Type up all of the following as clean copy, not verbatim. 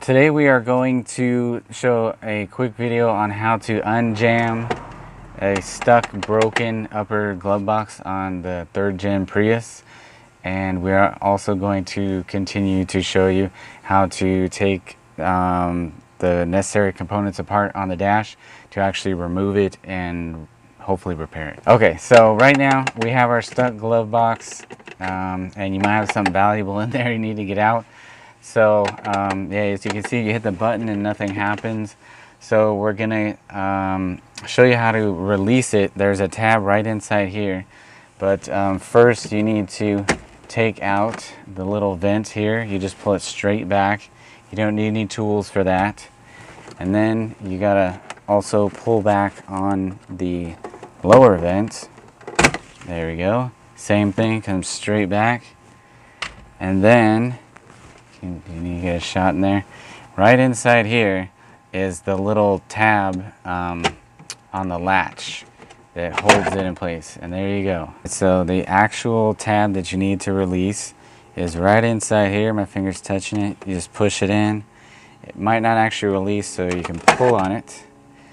Today we are going to show a quick video on how to unjam a stuck broken upper glove box on the 3rd gen Prius, and we are also going to continue to show you how to take the necessary components apart on the dash to actually remove it and hopefully repair it. Okay, so right now we have our stuck glove box, and you might have something valuable in there you need to get out. So yeah, as you can see, you hit the button and nothing happens. So we're gonna show you how to release it. There's a tab right inside here, but first you need to take out the little vent here. You just pull it straight back. You don't need any tools for that. And then you gotta also pull back on the lower vent. There we go. Same thing, comes straight back. And then you need to get a shot in there. Right inside here is the little tab on the latch that holds it in place, and there you go. So the actual tab that you need to release is right inside here. My finger's touching it. You just push it in. It might not actually release, so you can pull on it,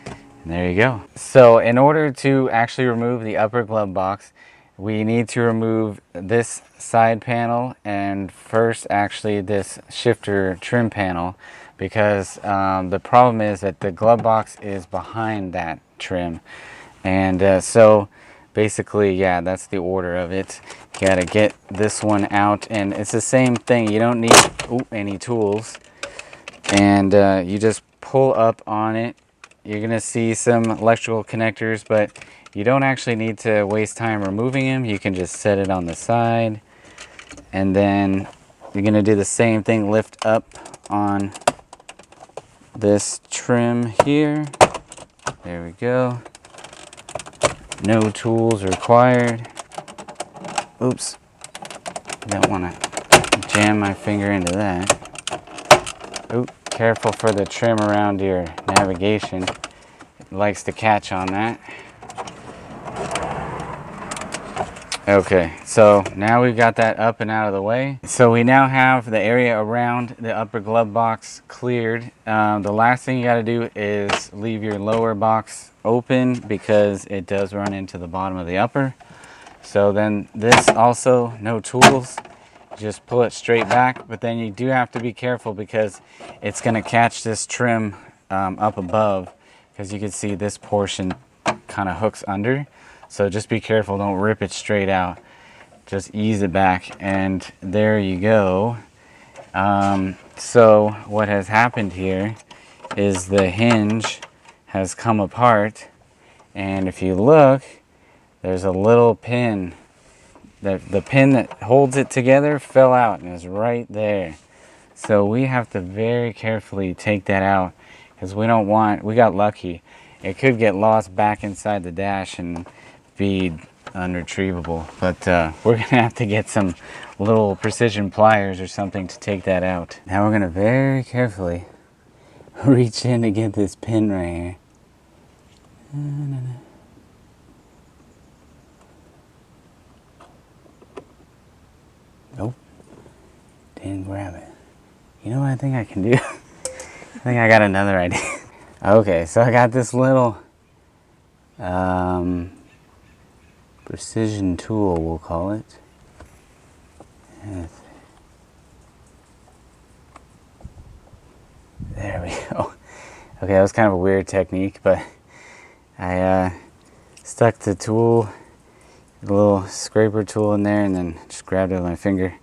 and there you go. So in order to actually remove the upper glove box, we need to remove this side panel and first actually this shifter trim panel, because the problem is that the glove box is behind that trim. And so basically, yeah, that's the order of it. You gotta get this one out, and it's the same thing. You don't need any tools, and you just pull up on it. You're gonna see some electrical connectors, but you don't actually need to waste time removing them. You can just set it on the side, and then you're gonna do the same thing, lift up on this trim here. There we go. No tools required. Oops, don't want to jam my finger into that. Oop, careful for the trim around your navigation. It likes to catch on that. Okay, so now we've got that up and out of the way. So we now have the area around the upper glove box cleared. The last thing you got to do is leave your lower box open, because it does run into the bottom of the upper. So then this also, no tools, just pull it straight back, but then you do have to be careful because it's going to catch this trim up above, because you can see this portion kind of hooks under. So just be careful, don't rip it straight out. Just ease it back, and there you go. So what has happened here is the hinge has come apart, and if you look, there's a little pin. The pin that holds it together fell out and is right there. So we have to very carefully take that out, because we got lucky. It could get lost back inside the dash and be unretrievable, but we're gonna have to get some little precision pliers or something to take that out. Now we're gonna very carefully reach in to get this pin right here. Nope, didn't grab it. You know what I think I can do? I think I got another idea. Okay, so I got this little precision tool, we'll call it. There we go. Okay, that was kind of a weird technique, but I stuck the tool, the little scraper tool in there, and then just grabbed it with my finger.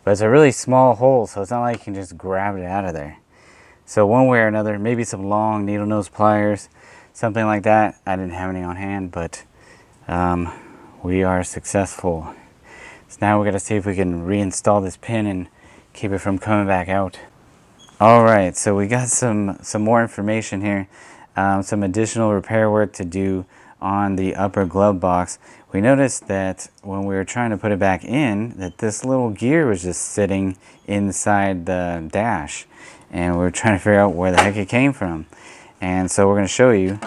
But it's a really small hole, so it's not like you can just grab it out of there. So one way or another, maybe some long needle nose pliers, something like that. I didn't have any on hand, but we are successful. So now we're gonna see if we can reinstall this pin and keep it from coming back out. All right, so we got some more information here, some additional repair work to do on the upper glove box. We noticed that when we were trying to put it back in, that this little gear was just sitting inside the dash, and we were trying to figure out where the heck it came from. And so we're going to show you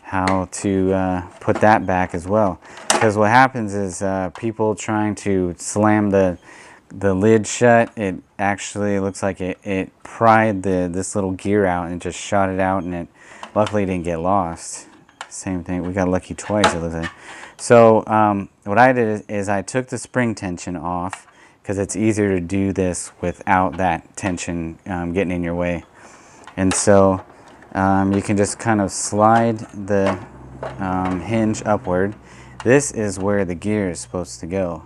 how to put that back as well. Because what happens is people trying to slam the lid shut, it actually looks like it pried this little gear out and just shot it out, and it luckily didn't get lost. Same thing, we got lucky twice, it looks like. So what I did is I took the spring tension off, because it's easier to do this without that tension getting in your way. And so you can just kind of slide the hinge upward. This is where the gear is supposed to go.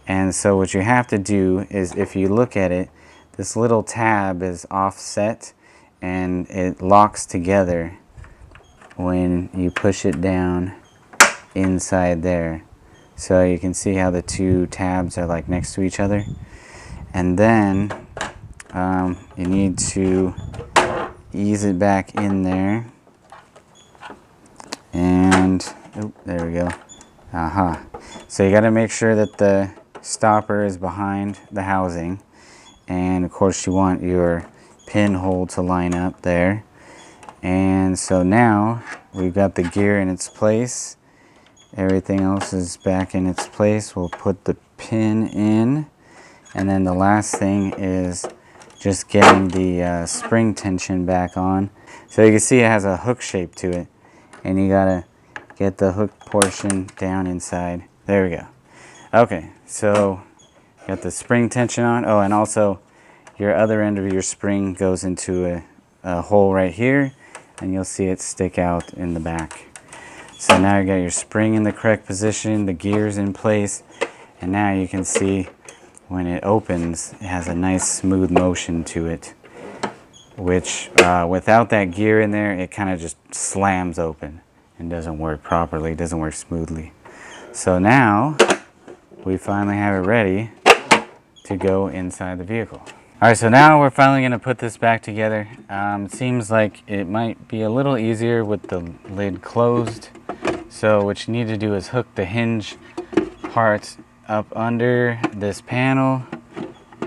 And so what you have to do is, if you look at it, this little tab is offset and it locks together when you push it down inside there. So you can see how the two tabs are like next to each other. And then you need to ease it back in there. And oh, there we go. So you got to make sure that the stopper is behind the housing, and of course you want your pinhole to line up there. And so now we've got the gear in its place, everything else is back in its place. We'll put the pin in, and then the last thing is just getting the spring tension back on. So you can see it has a hook shape to it, and you gotta get the hook portion down inside. There we go. Okay, so got the spring tension on. Oh, and also your other end of your spring goes into a hole right here, and you'll see it stick out in the back. So now you got your spring in the correct position, the gear's in place, and now you can see when it opens, it has a nice smooth motion to it, which without that gear in there, it kind of just slams open and doesn't work properly, doesn't work smoothly. So now we finally have it ready to go inside the vehicle. All right, so now we're finally going to put this back together. It seems like it might be a little easier with the lid closed. So what you need to do is hook the hinge parts up under this panel,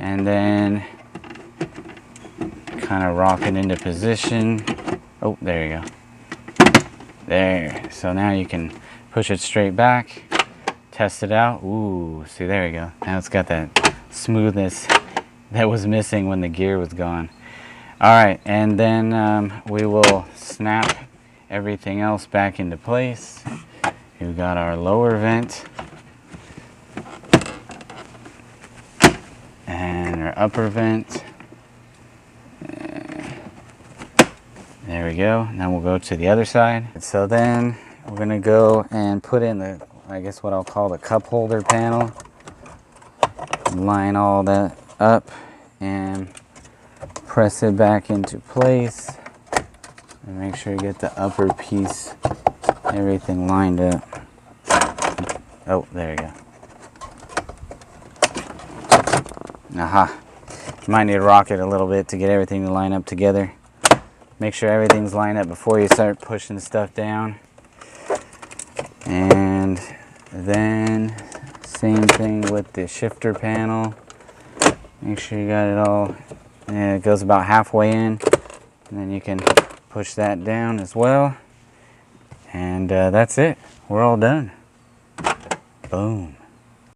and then kind of rock it into position. Oh, there you go. There. So now you can push it straight back, test it out. Ooh, see, there you go. Now it's got that smoothness that was missing when the gear was gone. All right, and then we will snap everything else back into place. We've got our lower vent and our upper vent. There we go. Now we'll go to the other side. So then we're gonna go and put in the, I guess what I'll call the cup holder panel. Line all that up and press it back into place, and make sure you get the upper piece, everything lined up. Oh, there you go. Aha. You might need to rock it a little bit to get everything to line up together. Make sure everything's lined up before you start pushing stuff down. And then same thing with the shifter panel. Make sure you got it all, and it goes about halfway in, and then you can push that down as well. And that's it. We're all done. Boom.